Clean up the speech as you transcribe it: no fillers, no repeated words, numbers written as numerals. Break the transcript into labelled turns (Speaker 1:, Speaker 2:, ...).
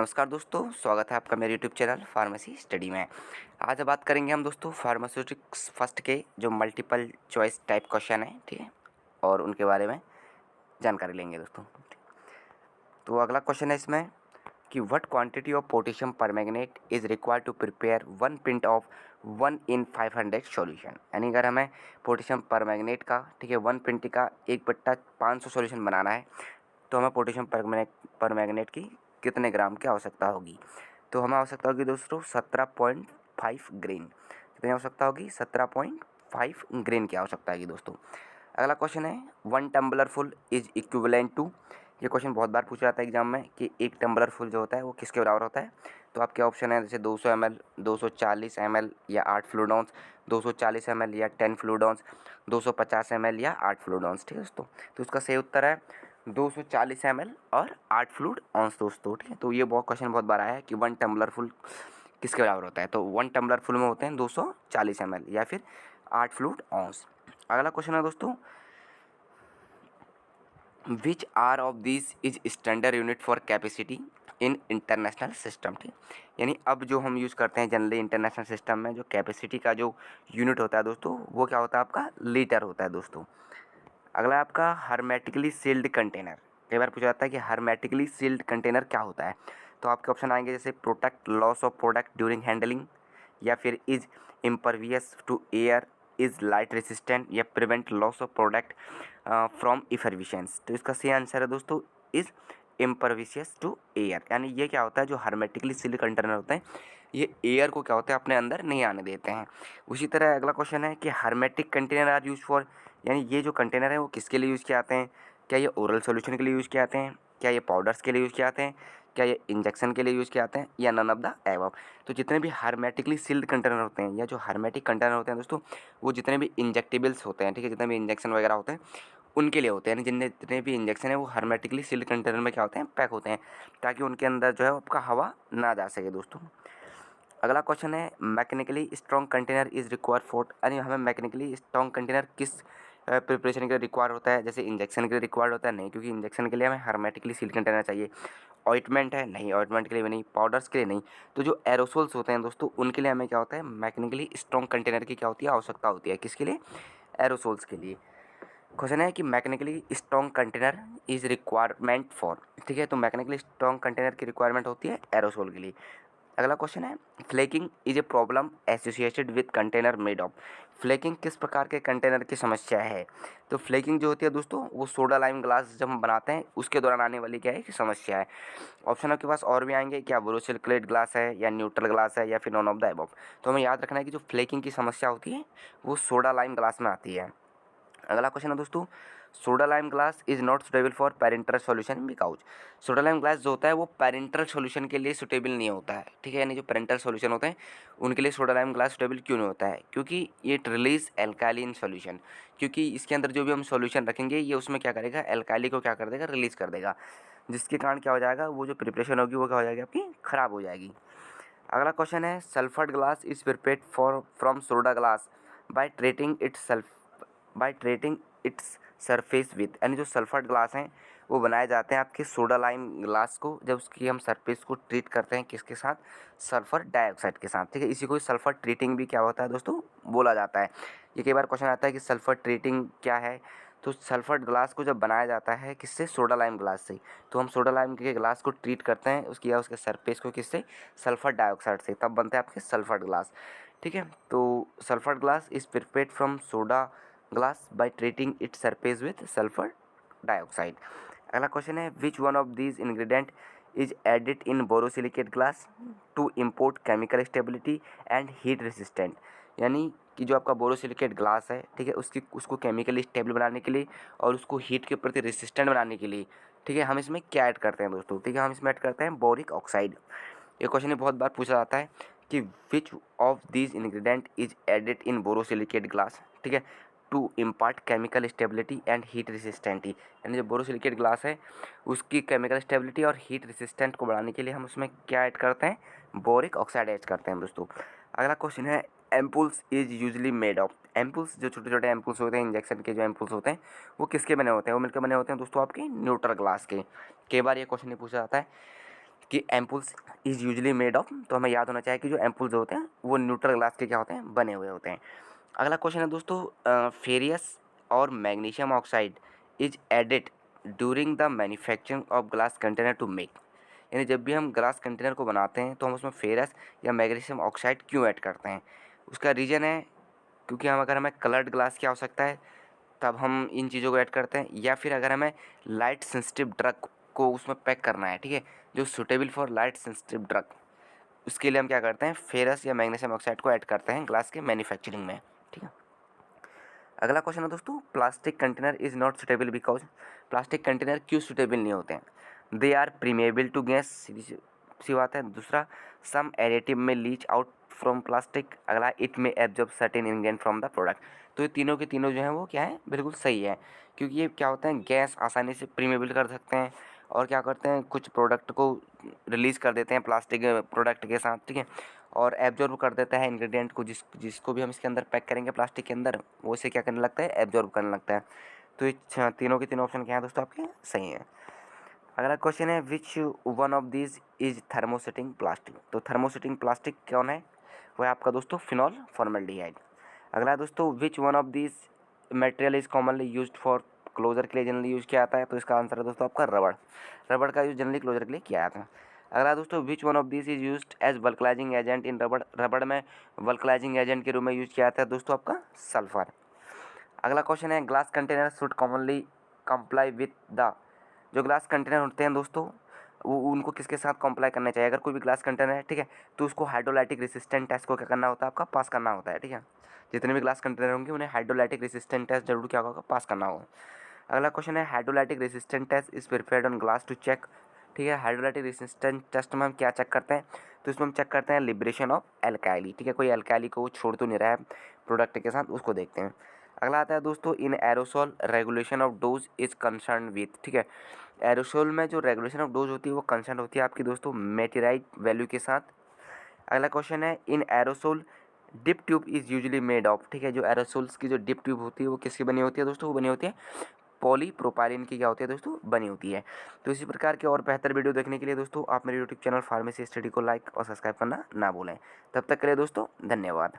Speaker 1: नमस्कार दोस्तों, स्वागत है आपका मेरे यूट्यूब चैनल फार्मेसी स्टडी में। आज बात करेंगे हम दोस्तों फार्मास्यूटिक्स फर्स्ट के जो मल्टीपल चॉइस टाइप क्वेश्चन है, ठीक है, और उनके बारे में जानकारी लेंगे दोस्तों। तो अगला क्वेश्चन है इसमें कि what quantity of potassium permanganate is required to prepare 1 pint of 1 in 500 solution. यानी अगर हमें पोटेशियम परमैंगनेट का, ठीक है, 1 पिंट का 1/500 सॉल्यूशन बनाना है तो हमें पोटेशियम परमैंगनेट की कितने ग्राम की आवश्यकता होगी। तो हमें आवश्यकता होगी दोस्तों 17.5 ग्रेन। कितनी आवश्यकता होगी? 17.5 ग्रेन की आवश्यकता होगी दोस्तों। अगला क्वेश्चन है 1 tumbler full is equivalent to. ये क्वेश्चन बहुत बार पूछा जाता है एग्जाम में कि 1 टम्बलर फुल जो होता है वो किसके बराबर होता है। तो आपके ऑप्शन है जैसे 200 ml, 240 ml या 8 फ्लूइड ऑunce, 240 ml या 10 फ्लूइड ऑunce, 250 ml या 8 फ्लूइड ऑunce, ठीक है दोस्तों। तो इसका सही उत्तर है 240 ml और 8 फ्लूइड ऑunce दोस्तों, ठीक है। तो ये बहुत क्वेश्चन बहुत बार आया है कि 1 टम्बलर फुल किसके बराबर होता है। तो 1 टम्बलर फुल में होते हैं 240 ml या फिर 8 फ्लूइड ऑunce। अगला क्वेश्चन है दोस्तों which are of this is standard unit for capacity in international system, ठीक। यानी अब जो हम यूज़ करते हैं जनरली इंटरनेशनल सिस्टम में जो कैपेसिटी का जो यूनिट होता है दोस्तों वो क्या होता है? आपका लीटर होता है दोस्तों। अगला आपका हर्मेटिकली सील्ड कंटेनर। कई बार पूछा जाता है कि हर्मेटिकली सील्ड कंटेनर क्या होता है। तो आपके ऑप्शन आएंगे जैसे protect loss of product during handling, या फिर is impervious to air, is light resistant, या prevent loss of product from effervescence. तो इसका सही आंसर है दोस्तों इज इम्परविशियस टू एयर। यानी ये क्या होता है, जो हर्मेटिकली सील्ड कंटेनर होते हैं ये एयर को क्या होता है अपने अंदर नहीं आने देते हैं। उसी तरह अगला क्वेश्चन है कि hermetic container are use for. यानी ये जो कंटेनर है वो किसके लिए यूज़ किए जाते हैं? क्या ये ओरल सॉल्यूशन के लिए यूज़ किए जाते हैं, क्या ये पाउडर्स के लिए यूज़ किए जाते हैं, क्या ये इंजेक्शन के लिए यूज़ किए जाते हैं, या नन ऑफ द एबव। तो जितने भी हर्मेटिकली सील्ड कंटेनर होते हैं या जो हर्मेटिक कंटेनर होते हैं दोस्तों वो जितने भी इंजेक्टेबल्स होते हैं, ठीक है, जितने भी इंजेक्शन वगैरह होते हैं उनके लिए होते हैं। यानी जितने भी इंजेक्शन है वो हर्मेटिकली सील्ड कंटेनर में क्या होते हैं? पैक होते हैं, ताकि उनके अंदर जो है आपका हवा ना जा सके दोस्तों। अगला क्वेश्चन है mechanically strong container is required for. यानी हमें मैकेनिकली स्ट्रॉन्ग कंटेनर किस प्रिपरेशन के लिए रिक्वायर होता है? जैसे इंजेक्शन के लिए रिक्वायर्ड होता है? नहीं, क्योंकि इंजेक्शन के लिए हमें हर्मेटिकली सील कंटेनर चाहिए। ऑइंटमेंट है? नहीं, ऑइंटमेंट के लिए भी नहीं। पाउडर्स के लिए नहीं। तो जो एरोसोल्स होते हैं दोस्तों उनके लिए हमें क्या होता है? मैकेनिकली स्ट्रॉन्ग कंटेनर की क्या होती है? आवश्यकता होती है। किसके लिए? एरोसोल्स के लिए। क्वेश्चन है कि mechanically strong container is requirement for, ठीक है। तो मैकेनिकली स्ट्रॉन्ग कंटेनर की रिक्वायरमेंट होती है एरोसोल के लिए। अगला क्वेश्चन है flaking is a problem associated with container made of. Flaking किस प्रकार के कंटेनर की समस्या है? तो फ्लेकिंग जो होती है दोस्तों वो सोडा लाइम ग्लास जब हम बनाते हैं उसके दौरान आने वाली क्या है कि समस्या है। ऑप्शन आपके पास और भी आएंगे, क्या बोरोसिलिकेट ग्लास है, या न्यूट्रल ग्लास है, या फिर नॉन ऑफ द अबव। तो हमें याद रखना है कि जो फ्लेकिंग की समस्या होती है वो सोडा लाइम ग्लास में आती है। अगला क्वेश्चन है दोस्तों soda lime glass is not suitable for parental solution because. Soda lime glass जो होता है वो पेरेंटल सॉल्यूशन के लिए सुटेबल नहीं होता है, ठीक है। यानी जो पेरेंटल सॉल्यूशन होते हैं उनके लिए सोडा लाइम ग्लास सुटेबल क्यों नहीं होता है? क्योंकि ये रिलीज एल्कालिन सॉल्यूशन, क्योंकि इसके अंदर जो भी हम सॉल्यूशन रखेंगे ये उसमें क्या करेगा? एल्काली को क्या कर देगा? रिलीज कर देगा, जिसके कारण क्या हो जाएगा? वो जो प्रिपरेशन होगी वो क्या हो जाएगी? आपकी ख़राब हो जाएगी। अगला क्वेश्चन है sulphured glass is prepared for from soda glass by treating its surface with. यानी जो सल्फर्ड ग्लास हैं वो बनाए जाते हैं आपके सोडा लाइम ग्लास को जब उसकी हम सरफेस को ट्रीट करते हैं किसके साथ? सल्फर डाइऑक्साइड के साथ, ठीक है। इसी को सल्फर ट्रीटिंग भी क्या होता है दोस्तों? बोला जाता है। ये कई बार क्वेश्चन आता है कि सल्फर ट्रीटिंग क्या है। तो सल्फर ग्लास को जब बनाया जाता है किससे? सोडा लाइम ग्लास से। तो हम सोडा लाइम के ग्लास को ट्रीट करते हैं उसकी या उसके सरफेस को किससे? सल्फर डाइऑक्साइड से, तब बनते हैं आपके सल्फर ग्लास, ठीक है। तो sulphur glass is prepared from soda glass by treating it surface with sulphur dioxide. अगला क्वेश्चन है which one of these ingredient is added in borosilicate glass to import chemical stability and heat resistant. यानी कि जो आपका borosilicate glass है, ठीक है, उसको केमिकली स्टेबल बनाने के लिए और उसको हीट के प्रति रेसिस्टेंट बनाने के लिए, ठीक है, हम इसमें क्या ऐड करते हैं दोस्तों? ठीक है, हम इसमें ऐड करते हैं बोरिक ऑक्साइड। ये क्वेश्चन बहुत बार पूछा जाता है कि which of these ingredient is added in borosilicate glass, ठीक है, to impart chemical stability and heat resistance. यानी जो बोरोसिलिकेट ग्लास है उसकी केमिकल स्टेबिलिटी और हीट रेसिस्टेंट को बढ़ाने के लिए हम उसमें क्या ऐड करते हैं? बोरिक ऑक्साइड ऐड करते हैं दोस्तों। अगला क्वेश्चन है ampoules is usually made of. Ampoules जो छोटे छोटे एम्पुल्स होते हैं इंजेक्शन के जो एम्पुल्स होते हैं वो किसके बने होते हैं? वो मिलकर बने होते हैं दोस्तों आपके न्यूट्रल ग्लास के। कई बार ये क्वेश्चन पूछा जाता है कि ampoules is usually made of, तो हमें याद होना चाहिए कि जो एम्पुल्स होते हैं वो न्यूट्रल ग्लास के क्या होते हैं, बने हुए होते हैं। अगला क्वेश्चन है दोस्तों, फेरियस और magnesium oxide is added during the manufacturing of glass container to make, यानी जब भी हम ग्लास कंटेनर को बनाते हैं तो हम उसमें फेरस या मैग्नीशियम ऑक्साइड क्यों ऐड करते हैं। उसका रीज़न है क्योंकि अगर हमें कलर्ड ग्लास की आवश्यकता है तब हम इन चीज़ों को ऐड करते हैं, या फिर अगर हमें लाइट सेंसिटिव ड्रग को उसमें पैक करना है, ठीक है, जो suitable for light sensitive drug, उसके लिए हम क्या करते हैं, फेरस या मैग्नीशियम ऑक्साइड को ऐड करते हैं ग्लास के मैन्युफैक्चरिंग में। ठीक है। अगला क्वेश्चन है दोस्तों, plastic container is not suitable because, plastic container क्यों सुटेबल नहीं होते हैं। They are preamble to gas, सी बात है। दूसरा, सम एडिटिव में लीच आउट फ्रॉम प्लास्टिक। अगला, इट में absorb certain ingredient from the product. तो ये तीनों के तीनों जो हैं वो क्या है, बिल्कुल सही है, क्योंकि ये क्या होता है, गैस आसानी से प्रीमेबल कर सकते हैं और क्या करते हैं, कुछ प्रोडक्ट को रिलीज़ कर देते हैं प्लास्टिक प्रोडक्ट के साथ, ठीक है, और एब्जॉर्ब कर देता है इंग्रेडिएंट को, जिसको भी हम इसके अंदर पैक करेंगे प्लास्टिक के अंदर, वो इसे क्या करने लगता है, एब्जॉर्ब करने लगता है। तो ये तीनों के तीनों ऑप्शन क्या है दोस्तों, आपके सही हैं। अगला क्वेश्चन है, which one of this is thermosetting plastic. तो थर्मोसेटिंग प्लास्टिक कौन है, वो है आपका दोस्तों फिनॉल फॉर्मेल्डिहाइड। अगला दोस्तों, which one of this material is commonly used for closure के लिए जनरली यूज़ किया जाता है। तो इसका आंसर है दोस्तों आपका रबड़। रबड़ का यूज़ जनरली क्लोजर के लिए किया जाता है। अगला दोस्तों, which one of this is used as vulcanising agent in rubber. रबड़ में वल्कलाइजिंग एजेंट के रूप में यूज़ किया जाता है दोस्तों आपका सल्फर। अगला क्वेश्चन है, glass container should commonly comply with the. जो ग्लास कंटेनर होते हैं दोस्तों, वो उनको किसके साथ कंप्लाई करना चाहिए। अगर कोई भी ग्लास कंटेनर है, ठीक है, तो उसको हाइड्रोलाइटिक रेसिस्टेंट टेस्ट को क्या करना होता है, आपका पास करना होता है। ठीक है, जितने भी ग्लास कंटेनर होंगे उन्हें हाइड्रोलाइटिक रेसिस्टेंट टेस्ट जरूर क्या होगा, पास करना होगा। अगला क्वेश्चन है, hydrolytic resistant test is prepared on glass to check. ठीक है, हाइड्रोलाइटिक रेसिस्टेंट टेस्ट में हम क्या चेक करते हैं, तो इसमें हम चेक करते हैं लिबरेशन ऑफ एल्काइली। ठीक है, कोई एल्काइली को वो छोड़ तो नहीं रहा है प्रोडक्ट के साथ, उसको देखते हैं। अगला आता है दोस्तों, in aerosol regulation of dose is concern with. ठीक है, एरोसोल में जो रेगुलेशन ऑफ डोज होती है वो कंसर्न होती है आपकी दोस्तों मेटेराइट वैल्यू के साथ। अगला क्वेश्चन है, in aerosol dip tube is usually made of. ठीक है, जो एरोसोल्स की जो डिप ट्यूब होती है वो किसकी बनी होती है दोस्तों, वो बनी होती है पॉलीप्रोपाइलिन की क्या होती है दोस्तों, बनी होती है। तो इसी प्रकार के और बेहतर वीडियो देखने के लिए दोस्तों आप मेरे यूट्यूब चैनल फार्मेसी स्टडी को लाइक और सब्सक्राइब करना ना भूलें। तब तक के लिए दोस्तों धन्यवाद।